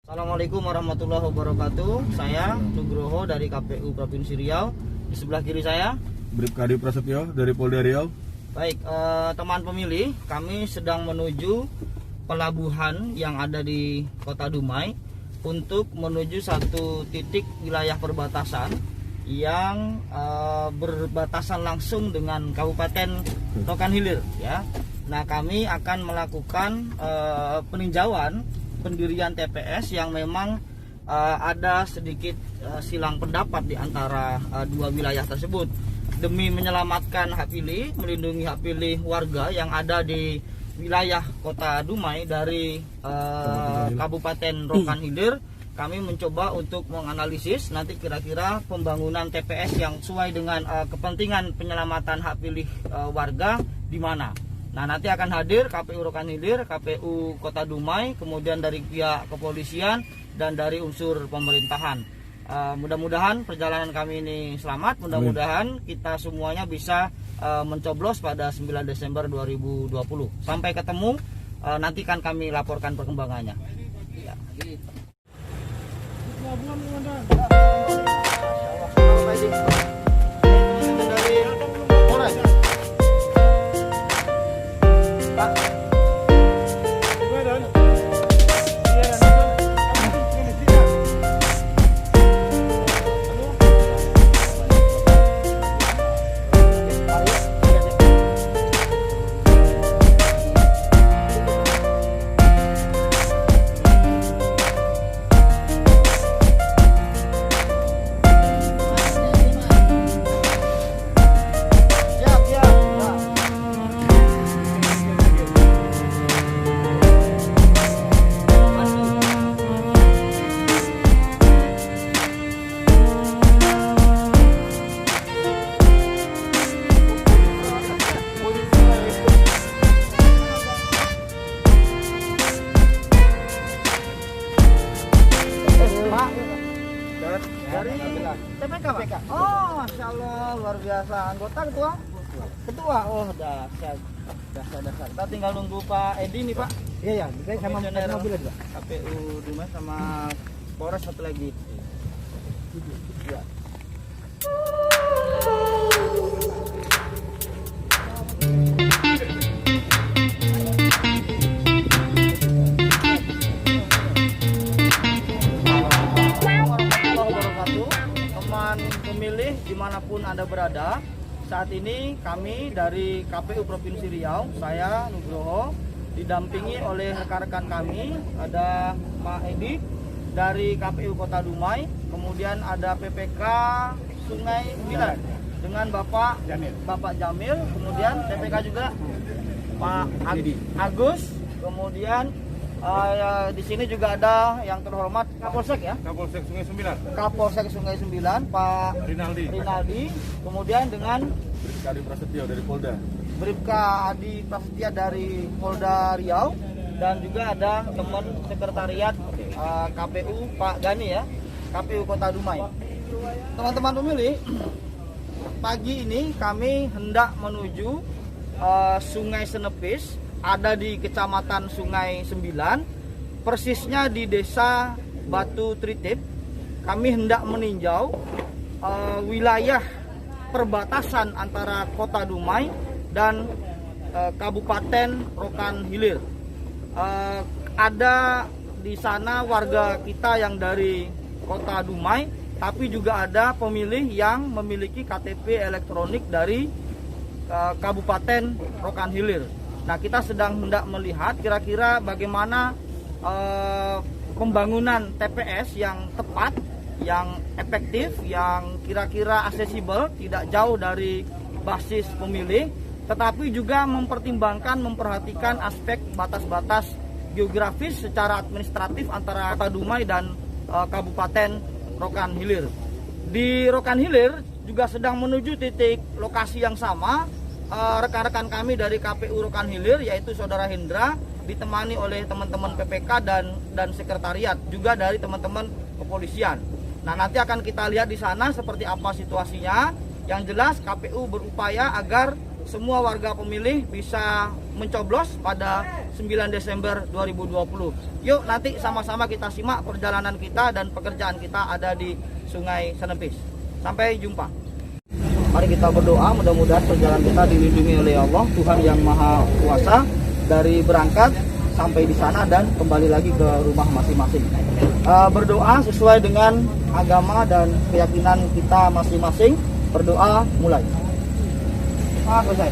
Assalamualaikum warahmatullahi wabarakatuh. Saya Nugroho dari KPU Provinsi Riau. Di sebelah kiri saya Bribka Adi Prasetyo dari Polda Riau. Baik, teman pemilih, kami sedang menuju pelabuhan yang ada di Kota Dumai untuk menuju satu titik wilayah perbatasan yang berbatasan langsung dengan Kabupaten Rokan Hilir ya. Nah, kami akan melakukan peninjauan pendirian TPS yang memang ada sedikit silang pendapat di antara dua wilayah tersebut demi menyelamatkan hak pilih, melindungi hak pilih warga yang ada di wilayah Kota Dumai dari Kabupaten Rokan Hilir. Kami mencoba untuk menganalisis nanti kira-kira pembangunan TPS yang sesuai dengan kepentingan penyelamatan hak pilih warga di mana. Nah, nanti akan hadir KPU Rokan Hilir, KPU Kota Dumai, kemudian dari pihak kepolisian dan dari unsur pemerintahan. Mudah-mudahan perjalanan kami ini selamat, mudah-mudahan kita semuanya bisa mencoblos pada 9 Desember 2020. Sampai ketemu, nanti kan kami laporkan perkembangannya. Ya, gitu. Dari TPK, Pak? Oh, Masya Allah, luar biasa. Anggota ketua? Ketua, oh dasar. Kita tinggal nunggu Pak Edi nih, Pak. Iya, saya sama mobil aja. KPU Dumai sama Polres satu lagi. Ya. Pemilih dimanapun Anda berada, saat ini kami dari KPU Provinsi Riau, saya Nugroho, didampingi oleh rekan-rekan kami, ada Pak Edi dari KPU Kota Dumai, kemudian ada PPK Sungai Sembilan dengan Bapak Jamil, kemudian PPK juga Pak Agus, kemudian di sini juga ada yang terhormat Kapolsek ya. Kapolsek Sungai Sembilan. Kapolsek Sungai Sembilan, Pak Rinaldi. Kemudian dengan Bribka Adi Prasetyo dari Polda. Bribka Adi Prasetyo dari Polda Riau, dan juga ada teman sekretariat KPU Pak Gani ya, KPU Kota Dumai. Teman-teman pemilih, pagi ini kami hendak menuju Sungai Senepis, ada di Kecamatan Sungai Sembilan, persisnya di Desa Batu Tritip. Kami hendak meninjau wilayah perbatasan antara Kota Dumai dan Kabupaten Rokan Hilir. Ada di sana warga kita yang dari Kota Dumai, tapi juga ada pemilih yang memiliki KTP elektronik dari Kabupaten Rokan Hilir. Nah, kita sedang hendak melihat kira-kira bagaimana pembangunan TPS yang tepat, yang efektif, yang kira-kira aksesibel, tidak jauh dari basis pemilih, tetapi juga memperhatikan aspek batas-batas geografis secara administratif antara Kota Dumai dan Kabupaten Rokan Hilir. Di Rokan Hilir juga sedang menuju titik lokasi yang sama. Rekan-rekan kami dari KPU Rokan Hilir, yaitu Saudara Hendra, ditemani oleh teman-teman PPK dan sekretariat, juga dari teman-teman kepolisian. Nah, nanti akan kita lihat di sana seperti apa situasinya. Yang jelas KPU berupaya agar semua warga pemilih bisa mencoblos pada 9 Desember 2020. Yuk nanti sama-sama kita simak perjalanan kita dan pekerjaan kita ada di Sungai Senepis. Sampai jumpa. Mari kita berdoa, mudah-mudahan perjalanan kita dilindungi oleh Allah, Tuhan yang Maha Kuasa, dari berangkat sampai di sana dan kembali lagi ke rumah masing-masing. Berdoa sesuai dengan agama dan keyakinan kita masing-masing. Berdoa mulai. Selesai.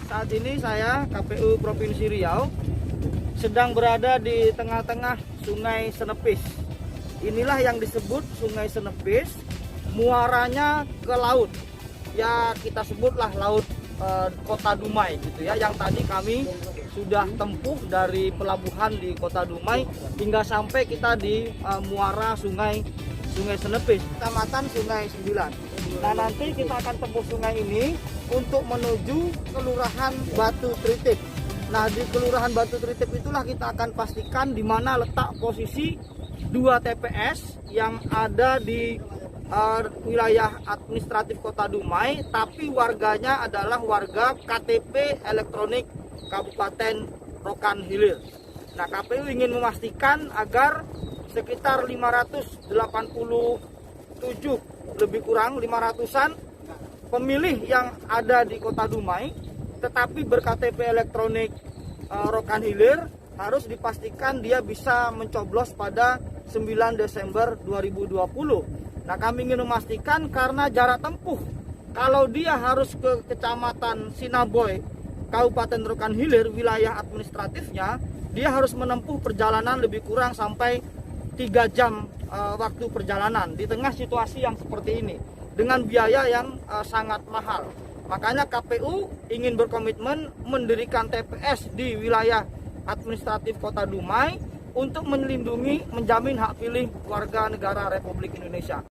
Saat ini saya KPU Provinsi Riau sedang berada di tengah-tengah Sungai Senepis. Inilah yang disebut Sungai Senepis, muaranya ke laut. Ya kita sebutlah laut Kota Dumai gitu ya. Yang tadi kami sudah tempuh dari pelabuhan di Kota Dumai hingga sampai kita di muara Sungai Senepis, Kecamatan Sungai 9. Nah nanti kita akan tempuh sungai ini untuk menuju Kelurahan Batu Tritip. Nah di Kelurahan Batu Tritip itulah kita akan pastikan di mana letak posisi 2 TPS yang ada di wilayah administratif Kota Dumai, tapi warganya adalah warga KTP elektronik Kabupaten Rokan Hilir. Nah KPU ingin memastikan agar sekitar 587 lebih kurang 500-an pemilih yang ada di Kota Dumai tetapi berKTP elektronik Rokan Hilir harus dipastikan dia bisa mencoblos pada 9 Desember 2020. Nah kami ingin memastikan karena jarak tempuh kalau dia harus ke Kecamatan Sinaboy Kabupaten Rokan Hilir wilayah administratifnya, dia harus menempuh perjalanan lebih kurang sampai 3 jam waktu perjalanan di tengah situasi yang seperti ini dengan biaya yang sangat mahal. Makanya KPU ingin berkomitmen mendirikan TPS di wilayah administratif Kota Dumai untuk melindungi, menjamin hak pilih warga negara Republik Indonesia.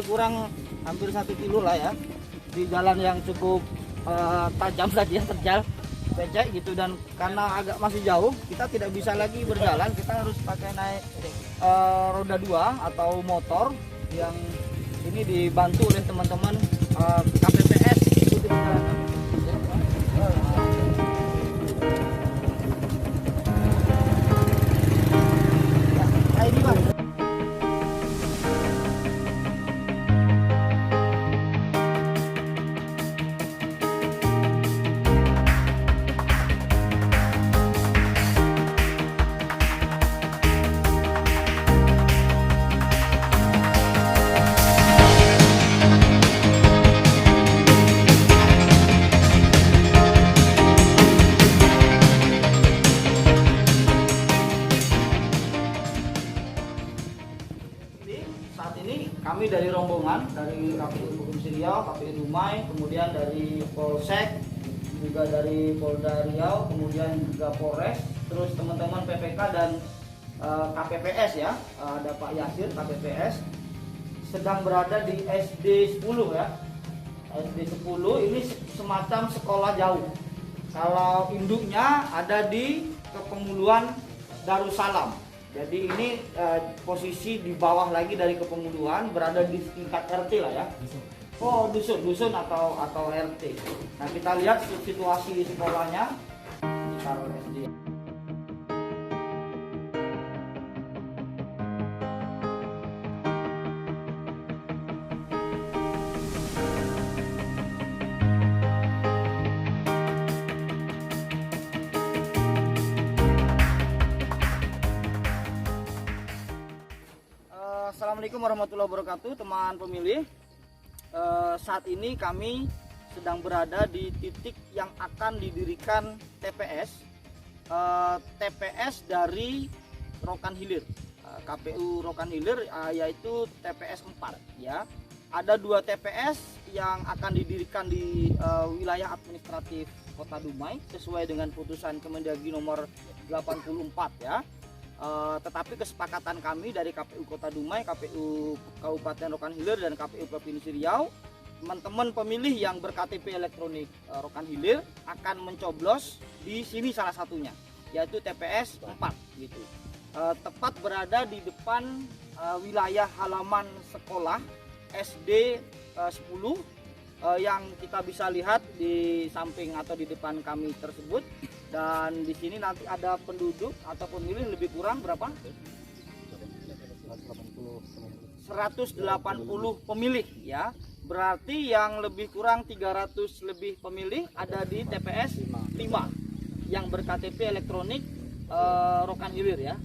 lebih kurang hampir 1 kilo lah ya, di jalan yang cukup tajam tadi ya, terjal becek gitu, dan karena agak masih jauh kita tidak bisa lagi berjalan, kita harus pakai naik roda 2 atau motor yang ini dibantu oleh teman-teman KPPS itu di jalan. Ya, ini Bang. Saat ini kami dari rombongan dari KPU Provinsi Riau, KPU Dumai, kemudian dari Polsek, juga dari Polda Riau, kemudian juga Polres, terus teman-teman PPK dan KPPS ya, ada Pak Yasir KPPS, sedang berada di SD 10 ya. SD 10 ini semacam sekolah jauh. Kalau induknya ada di Kepemuluan Darussalam. Jadi ini posisi di bawah lagi dari Kepemuluan, berada di tingkat RT lah ya. Oh, dusun atau RT. Nah, kita lihat situasi di sekolahnya di Karol SD. Assalamualaikum warahmatullahi wabarakatuh, teman pemilih. Saat ini kami sedang berada di titik yang akan didirikan TPS dari Rokan Hilir, KPU Rokan Hilir, yaitu TPS 4 ya. Ada 2 TPS yang akan didirikan di wilayah administratif Kota Dumai sesuai dengan putusan Kemendagri nomor 84 ya. Tetapi kesepakatan kami dari KPU Kota Dumai, KPU Kabupaten Rokan Hilir, dan KPU Provinsi Riau, teman-teman pemilih yang berKTP elektronik Rokan Hilir akan mencoblos di sini salah satunya, yaitu TPS 4 gitu. Tepat berada di depan wilayah halaman sekolah SD 10 yang kita bisa lihat di samping atau di depan kami tersebut. Dan di sini nanti ada penduduk atau pemilih lebih kurang berapa? 180 pemilih ya. Berarti yang lebih kurang 300 lebih pemilih ada di TPS 5 yang berKTP elektronik Rokan Hilir ya.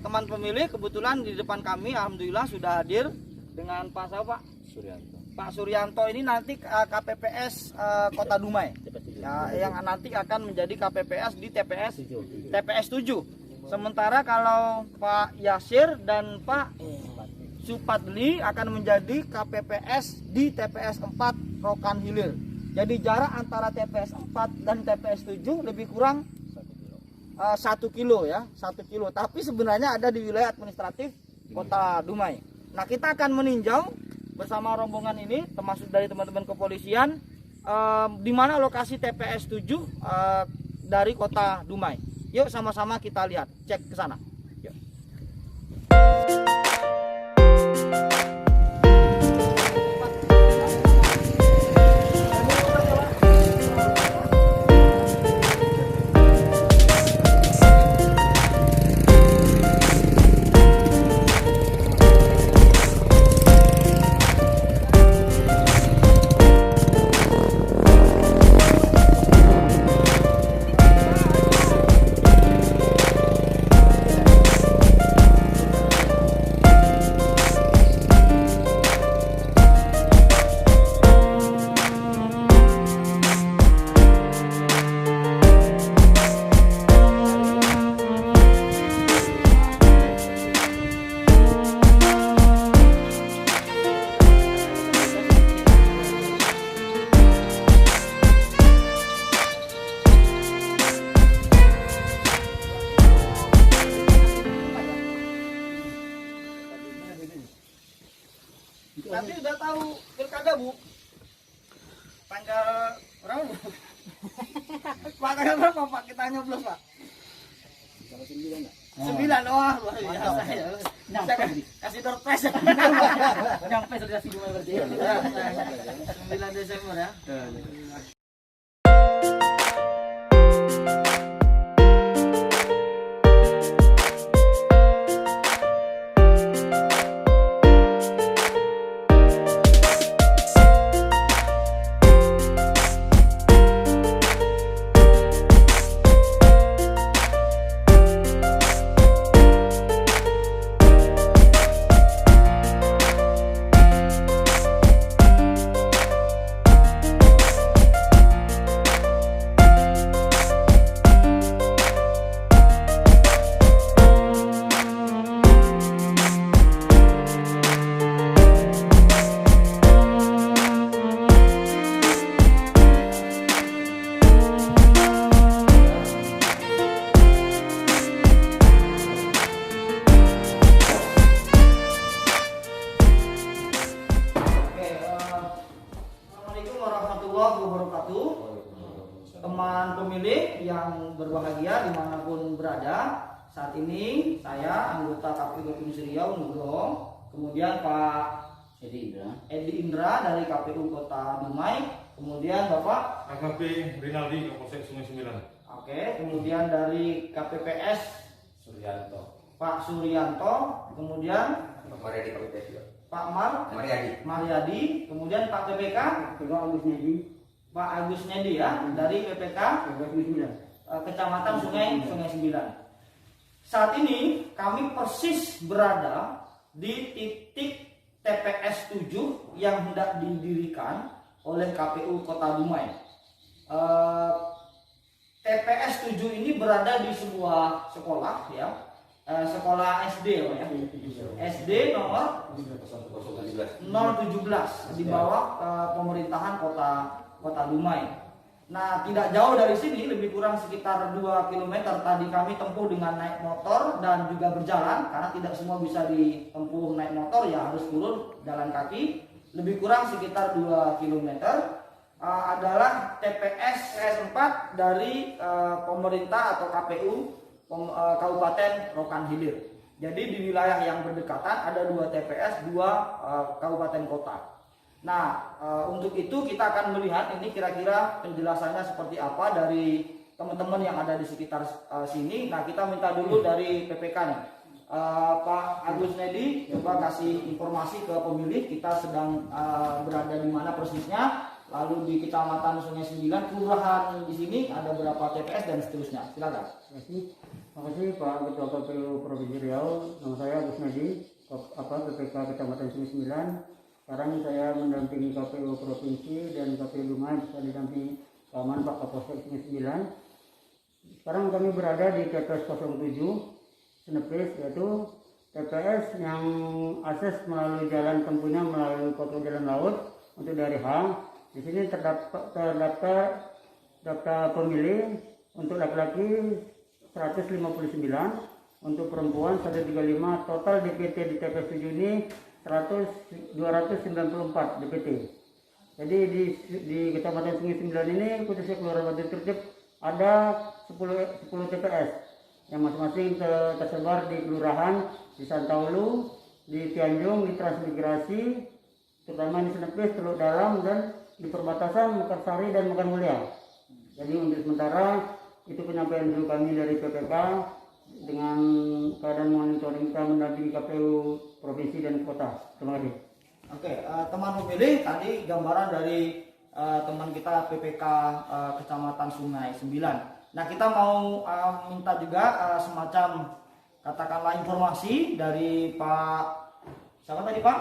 Teman pemilih kebetulan di depan kami alhamdulillah sudah hadir dengan Pak siapa, Pak? Suryanto. Pak Suryanto ini nanti KPPS Kota Dumai ya, yang nanti akan menjadi KPPS di TPS 7. Sementara kalau Pak Yasir dan Pak Supadli akan menjadi KPPS di TPS 4 Rokan Hilir. Jadi jarak antara TPS 4 dan TPS 7 lebih kurang 1 kilo ya, 1 kilo. Tapi sebenarnya ada di wilayah administratif Kota Dumai. Nah, kita akan meninjau bersama rombongan ini, termasuk dari teman-teman kepolisian, di mana lokasi TPS 7 dari Kota Dumai. Yuk sama-sama kita lihat, cek ke sana. Yuk. Nanti udah tahu pilkada Bu. Tanggal berapa Bu? Pak tanggal berapa Pak kita nyoblos Pak? Kalau 9 enggak? 9, wah luar biasa ya. Nyampe. Kasih door prize. Nyampe sudah sih Dumai berarti. 9 Desember ya. Assalamualaikum warahmatullahi wabarakatuh. Teman pemilih yang berbahagia dimanapun berada, saat ini saya anggota KPU Provinsi Riau Nugroho, kemudian Pak Edi Indra dari KPU Kota Dumai, kemudian Bapak AKP Rinaldi Kapolsek Sungai 9. Oke, kemudian dari KPPS Pak Suryanto, kemudian Pak Mariadi, kemudian Pak PPK Pak Agus Nedi ya dari PPK Kecamatan Sungai 9. Saat ini kami persis berada di titik TPS 7 yang hendak didirikan oleh KPU Kota Dumai. TPS 7 ini berada di sebuah sekolah ya. Sekolah SD ya, SD nomor 017 di bawah pemerintahan Kota Dumai. Nah, tidak jauh dari sini, lebih kurang sekitar 2 km tadi kami tempuh dengan naik motor dan juga berjalan, karena tidak semua bisa ditempuh naik motor, ya harus turun jalan kaki. Lebih kurang sekitar 2 km adalah TPS 4 dari pemerintah atau KPU Kabupaten Rokan Hilir. Jadi di wilayah yang berdekatan ada 2 TPS, 2 kabupaten kota. Nah, untuk itu kita akan melihat ini kira-kira penjelasannya seperti apa dari teman-teman yang ada di sekitar sini. Nah, kita minta dulu dari PPK nih. Pak Agus Nedi, coba kasih informasi ke pemilih kita sedang berada di mana persisnya. Lalu di Kecamatan Sungai 9, kelurahan di sini ada berapa TPS dan seterusnya. Silakan. Terima kasih Pak Ketua KPU Provinsi Riau. Nama saya Agus Nedi, PPK Kecamatan Sungai 9. Sekarang saya mendampingi KPU Provinsi dan KPU Dumai, bisa didampingi Paman Pak Kapolsek Sungai 9. Sekarang kami berada di TPS 07 Senepis, yaitu TPS yang akses melalui jalan tempuhnya melalui kota jalan laut untuk dari H. Di sini terdaftar daftar pemilih untuk laki-laki 159, untuk perempuan 135. Total DPT di TPS 7 ini 294 DPT. Jadi di Kecamatan Sungai 9 ini khususnya Kelurahan Batu Tertib ada 10 TPS yang masing-masing tersebar di kelurahan di Santaulu, di Tianjung, di Transmigrasi, terutama di Senepis, Teluk Dalam, dan di perbatasan Mekarsari dan Mekan Mulia. Jadi untuk sementara itu penyampaian dulu kami dari PPK dengan keadaan monitoring kita mendampingi KPU Provinsi dan Kota. Terima kasih. Oke, teman pemilih, tadi gambaran dari teman kita PPK Kecamatan Sungai 9. Nah, kita mau minta juga semacam katakanlah informasi dari Pak siapa tadi Pak?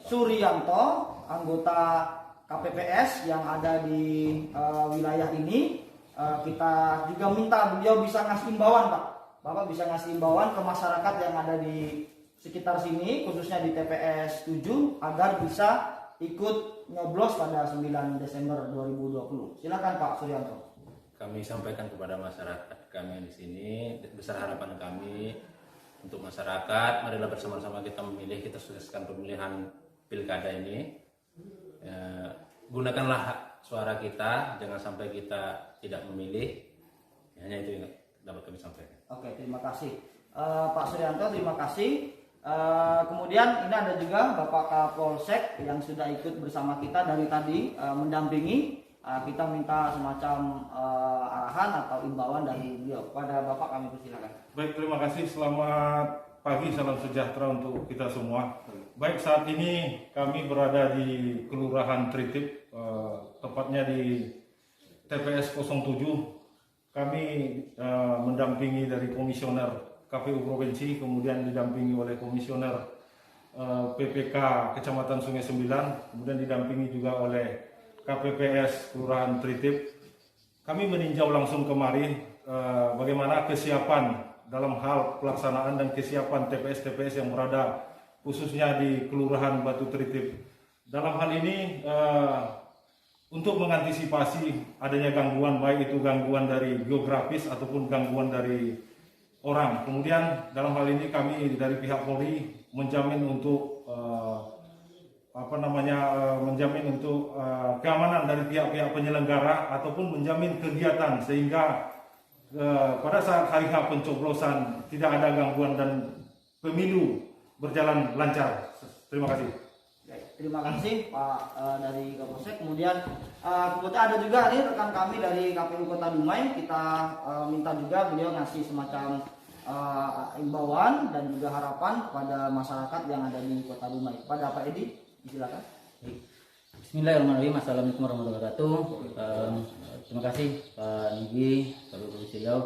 Suryanto, anggota KPPS yang ada di wilayah ini. Kita juga minta beliau bisa ngasih imbauan Pak. Bapak bisa ngasih imbauan ke masyarakat yang ada di sekitar sini, khususnya di TPS 7, agar bisa ikut nyoblos pada 9 Desember 2020. Silakan Pak Suryanto. Kami sampaikan kepada masyarakat kami di sini, besar harapan kami untuk masyarakat, marilah bersama-sama kita memilih, kita sukseskan pemilihan pilkada ini. Gunakanlah hak suara kita, jangan sampai kita tidak memilih. Hanya itu yang dapat kami sampaikan. Oke, terima kasih Pak Suryanto, terima kasih. Kemudian ini ada juga Bapak Kapolsek yang sudah ikut bersama kita dari tadi mendampingi. Kita minta semacam arahan atau imbauan dari beliau. Pada Bapak kami persilakan. Baik, terima kasih. Selamat pagi, salam sejahtera untuk kita semua. Baik, saat ini kami berada di Kelurahan Tritip, tepatnya di TPS 07. Kami mendampingi dari komisioner KPU Provinsi, kemudian didampingi oleh komisioner PPK Kecamatan Sungai Sembilan, kemudian didampingi juga oleh KPPS Kelurahan Tritip. Kami meninjau langsung kemari bagaimana kesiapan dalam hal pelaksanaan dan kesiapan TPS-TPS yang berada khususnya di Kelurahan Batu Tritip. Dalam hal ini untuk mengantisipasi adanya gangguan, baik itu gangguan dari geografis ataupun gangguan dari orang. Kemudian dalam hal ini kami dari pihak Polri menjamin untuk menjamin untuk keamanan dari pihak-pihak penyelenggara ataupun menjamin kegiatan sehingga pada saat hari H pencoblosan tidak ada gangguan dan pemilu berjalan lancar. Terima kasih. Terima kasih Pak dari Kapolsek. Kemudian ada juga nih rekan kami dari KPU Kota Dumai. Kita minta juga beliau ngasih semacam imbauan dan juga harapan kepada masyarakat yang ada di Kota Dumai. Pada Pak Edi, silakan. Bismillahirrahmanirrahim. Assalamualaikum warahmatullahi wabarakatuh. Terima kasih Pak Nigi, Pak Provinsi Riau.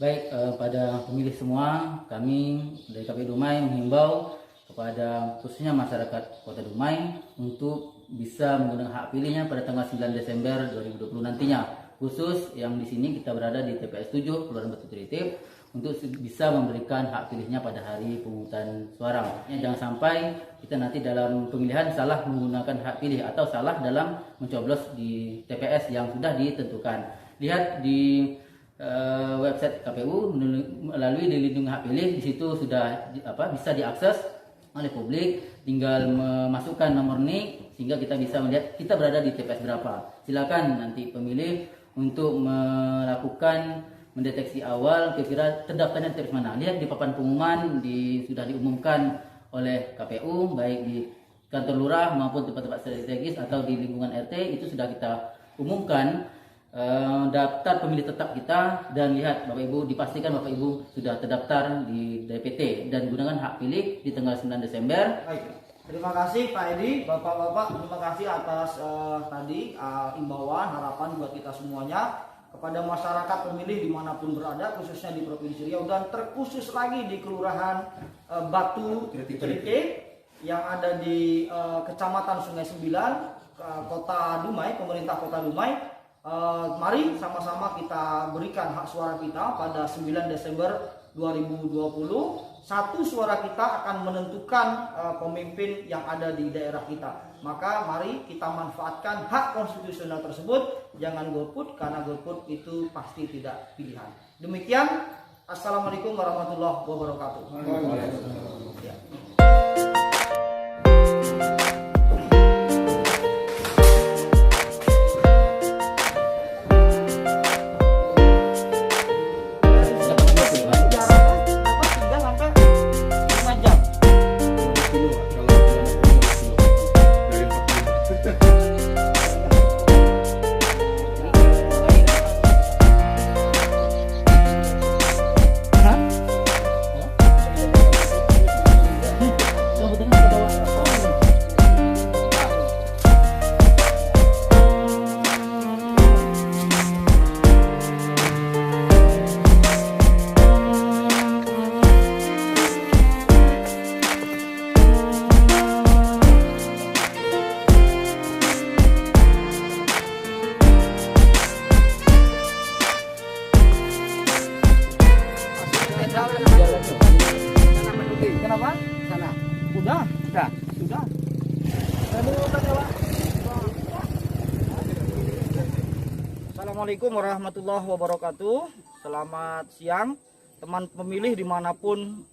Baik, pada pemilih semua, kami dari KPU Dumai menghimbau kepada khususnya masyarakat Kota Dumai untuk bisa menggunakan hak pilihnya pada tanggal 9 Desember 2020 nantinya. Khusus yang di sini kita berada di TPS 7 Kelurahan Batu Tritip untuk bisa memberikan hak pilihnya pada hari pemungutan suara. Jangan sampai kita nanti dalam pemilihan salah menggunakan hak pilih atau salah dalam mencoblos di TPS yang sudah ditentukan. Lihat di website KPU melalui lindungi hak pilih, di situ sudah bisa diakses oleh publik, tinggal memasukkan nomor NIK sehingga kita bisa melihat kita berada di TPS berapa. Silakan nanti pemilih untuk melakukan mendeteksi awal kira-kira terdaftarnya di TPS mana. Lihat di papan pengumuman sudah diumumkan oleh KPU baik di kantor lurah maupun tempat-tempat strategis atau di lingkungan RT itu sudah kita umumkan daftar pemilih tetap kita, dan lihat Bapak Ibu, dipastikan Bapak Ibu sudah terdaftar di DPT dan gunakan hak pilih di tanggal 9 Desember. Baik, terima kasih Pak Edi, Bapak-bapak, terima kasih atas tadi imbauan harapan buat kita semuanya kepada masyarakat pemilih dimanapun berada, khususnya di Provinsi Riau dan terkhusus lagi di Kelurahan Batu Tritip yang ada di Kecamatan Sungai Sembilan, Kota Dumai, pemerintah Kota Dumai. Mari sama-sama kita berikan hak suara kita pada 9 Desember 2020. Satu suara kita akan menentukan pemimpin yang ada di daerah kita. Maka mari kita manfaatkan hak konstitusional tersebut. Jangan golput, karena golput itu pasti tidak pilihan. Demikian, Assalamualaikum warahmatullahi wabarakatuh. Ya. Kenapa? Sana. Sudah. Assalamualaikum warahmatullahi wabarakatuh. Selamat siang teman pemilih dimanapun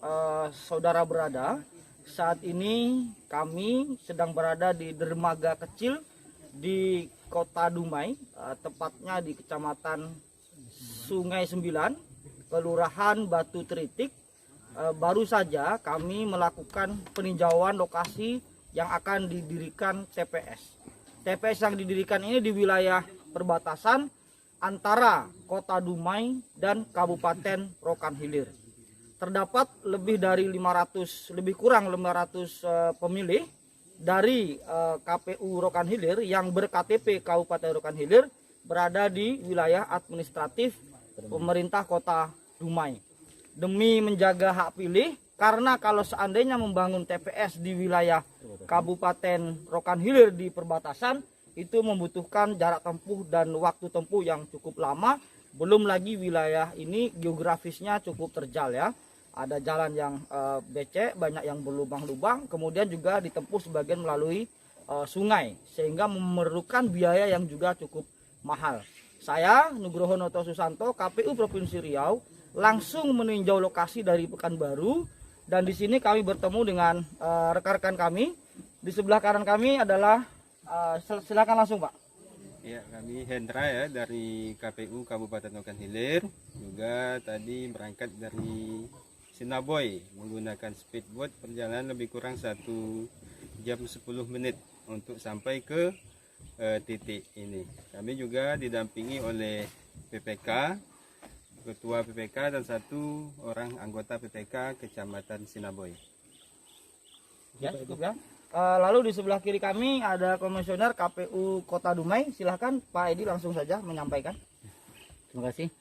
saudara berada. saat ini kami sedang berada di dermaga kecil di Kota Dumai, tepatnya di Kecamatan Sungai 9, Kelurahan Batu Tritik. Baru saja kami melakukan peninjauan lokasi yang akan didirikan TPS. TPS yang didirikan ini di wilayah perbatasan antara Kota Dumai dan Kabupaten Rokan Hilir. Terdapat lebih kurang 500 pemilih dari KPU Rokan Hilir yang berKTP Kabupaten Rokan Hilir berada di wilayah administratif pemerintah Kota Dumai. Demi menjaga hak pilih, karena kalau seandainya membangun TPS di wilayah Kabupaten Rokan Hilir di perbatasan, itu membutuhkan jarak tempuh dan waktu tempuh yang cukup lama. Belum lagi wilayah ini geografisnya cukup terjal ya. Ada jalan yang becek, banyak yang berlubang-lubang, kemudian juga ditempuh sebagian melalui sungai, sehingga memerlukan biaya yang juga cukup mahal. Saya, Nugroho Noto Susanto, KPU Provinsi Riau, langsung meninjau lokasi dari Pekanbaru, dan di sini kami bertemu dengan rekan-rekan kami. Di sebelah kanan kami adalah, silakan langsung Pak. Ya, kami Hendra ya dari KPU Kabupaten Rokan Hilir, juga tadi berangkat dari Sinaboy menggunakan speedboat, perjalanan lebih kurang 1 jam 10 menit untuk sampai ke titik ini. Kami juga didampingi oleh PPK, Ketua PPK dan 1 orang anggota PPK Kecamatan Sinaboy. Ya, cukup ya. Lalu di sebelah kiri kami ada Komisioner KPU Kota Dumai. Silahkan Pak Edi langsung saja menyampaikan. Terima kasih.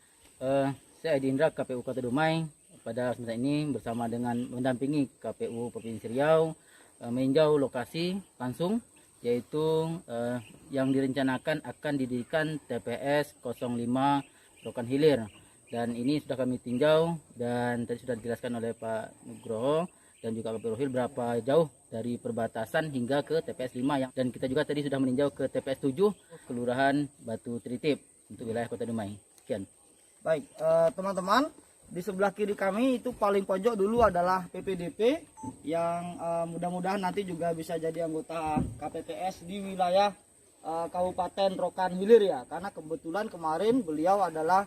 Saya Edi Indra, KPU Kota Dumai. Pada kesempatan ini bersama dengan mendampingi KPU Provinsi Riau meninjau lokasi langsung, yaitu yang direncanakan akan didirikan TPS 05 Rokan Hilir. Dan ini sudah kami tinjau dan tadi sudah dijelaskan oleh Pak Nugroho dan juga KPU Rohil berapa jauh dari perbatasan hingga ke TPS 5 dan kita juga tadi sudah meninjau ke TPS 7 Kelurahan Batu Tritip untuk wilayah Kota Dumai. Sekian. Baik, teman-teman, di sebelah kiri kami itu paling pojok dulu adalah PPDP yang mudah-mudahan nanti juga bisa jadi anggota KPPS di wilayah Kabupaten Rokan Hilir ya, karena kebetulan kemarin beliau adalah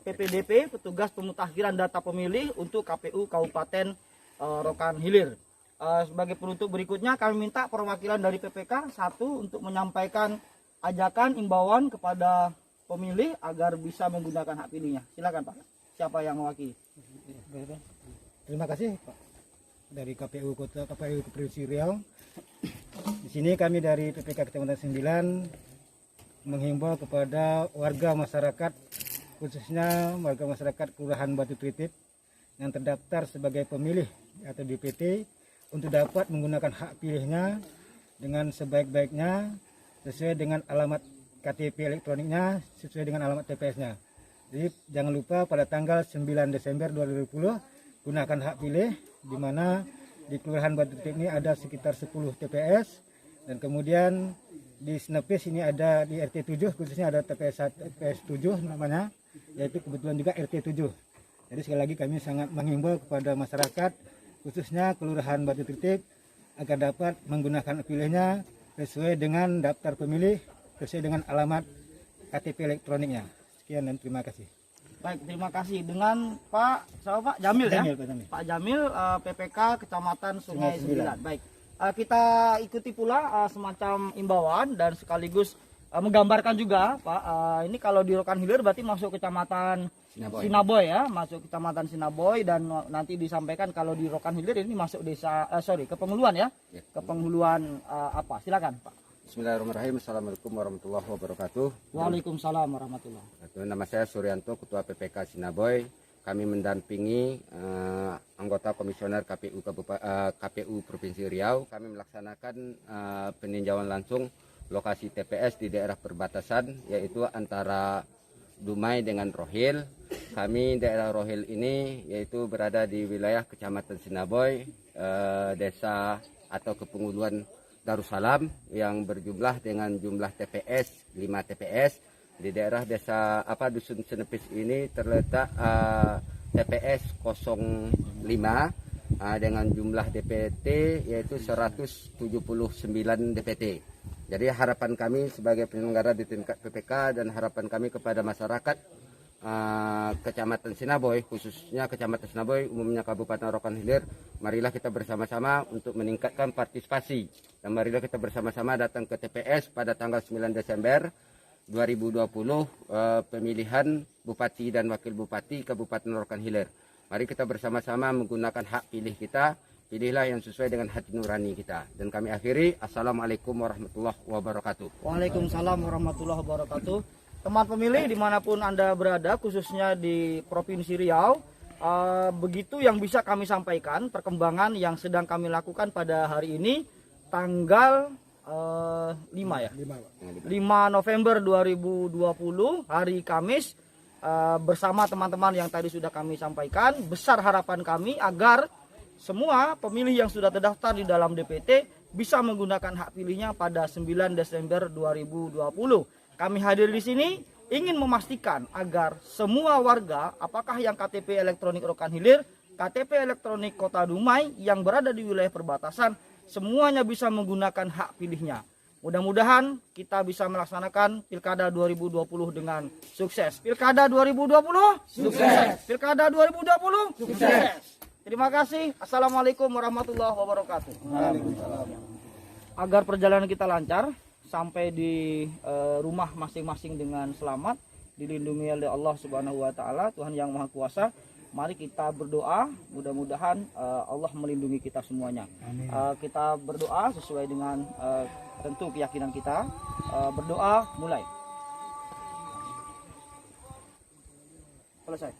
PPDP, petugas pemutakhiran data pemilih untuk KPU Kabupaten Rokan Hilir. Sebagai penutup berikutnya kami minta perwakilan dari PPK 1 untuk menyampaikan ajakan imbauan kepada pemilih agar bisa menggunakan hak pilihnya. Silakan Pak. Siapa yang mewakili? Terima kasih Pak dari KPU Provinsi Riau. Di sini kami dari PPK Kecamatan 9 menghimbau kepada warga masyarakat, khususnya warga masyarakat Kelurahan Batu Tritip yang terdaftar sebagai pemilih atau DPT untuk dapat menggunakan hak pilihnya dengan sebaik-baiknya sesuai dengan alamat KTP elektroniknya, sesuai dengan alamat TPS-nya. Jadi jangan lupa pada tanggal 9 Desember 2020 gunakan hak pilih, di mana di Kelurahan Batu Tritip ini ada sekitar 10 TPS, dan kemudian di Snepis ini ada di RT 7 khususnya ada TPS 7 namanya, yaitu kebetulan juga RT 7. Jadi sekali lagi kami sangat menghimbau kepada masyarakat khususnya Kelurahan Batu Tritip agar dapat menggunakan hak pilihnya sesuai dengan daftar pemilih, sesuai dengan alamat KTP elektroniknya. Sekian dan terima kasih. Baik, terima kasih. Dengan Pak Jamil ya? Jamil, Pak Jamil. Pak Jamil, PPK Kecamatan Sungai 9. Baik, kita ikuti pula semacam imbauan dan sekaligus menggambarkan juga Pak, ini kalau di Rokan Hilir berarti masuk Kecamatan Sinaboy ya, masuk Kecamatan Sinaboy, dan nanti disampaikan kalau di Rokan Hilir ini masuk desa, Kepenguluan ya? Kepenguluan apa? Silakan Pak. Bismillahirrahmanirrahim. Assalamualaikum warahmatullahi wabarakatuh. Waalaikumsalam warahmatullahi wabarakatuh. Nama saya Suryanto, Ketua PPK Sinaboy. Kami mendampingi anggota komisioner KPU Provinsi Riau. Kami melaksanakan peninjauan langsung lokasi TPS di daerah perbatasan, yaitu antara Dumai dengan Rohil. Kami daerah Rohil ini yaitu berada di wilayah Kecamatan Sinaboy, desa atau Kepenguluan Darussalam yang berjumlah dengan jumlah TPS 5 TPS. Di daerah desa Dusun Senepis ini terletak TPS 05 dengan jumlah DPT yaitu 179 DPT. Jadi harapan kami sebagai penyelenggara di tingkat PPK dan harapan kami kepada masyarakat Kecamatan Sinaboy, khususnya Kecamatan Sinaboy, umumnya Kabupaten Rokan Hilir, marilah kita bersama-sama untuk meningkatkan partisipasi dan marilah kita bersama-sama datang ke TPS pada tanggal 9 Desember 2020 pemilihan Bupati dan Wakil Bupati Kabupaten Rokan Hilir. Mari kita bersama-sama menggunakan hak pilih kita, pilihlah yang sesuai dengan hati nurani kita. Dan kami akhiri, Assalamualaikum warahmatullahi wabarakatuh. Waalaikumsalam warahmatullahi wabarakatuh. Teman pemilih dimanapun Anda berada, khususnya di Provinsi Riau, begitu yang bisa kami sampaikan perkembangan yang sedang kami lakukan pada hari ini, tanggal 5 November 2020, hari Kamis, bersama teman-teman yang tadi sudah kami sampaikan. Besar harapan kami agar semua pemilih yang sudah terdaftar di dalam DPT bisa menggunakan hak pilihnya pada 9 Desember 2020. Kami hadir di sini ingin memastikan agar semua warga, apakah yang KTP elektronik Rokan Hilir, KTP elektronik Kota Dumai yang berada di wilayah perbatasan, semuanya bisa menggunakan hak pilihnya. Mudah-mudahan kita bisa melaksanakan Pilkada 2020 dengan sukses. Pilkada 2020 sukses. Pilkada 2020 sukses. Terima kasih. Assalamualaikum warahmatullahi wabarakatuh. Agar perjalanan kita lancar sampai di rumah masing-masing dengan selamat, dilindungi oleh Allah Subhanahu wa taala, Tuhan yang Maha Kuasa. Mari kita berdoa, mudah-mudahan Allah melindungi kita semuanya. Kita berdoa sesuai dengan tentu keyakinan kita. Berdoa mulai. Selesai.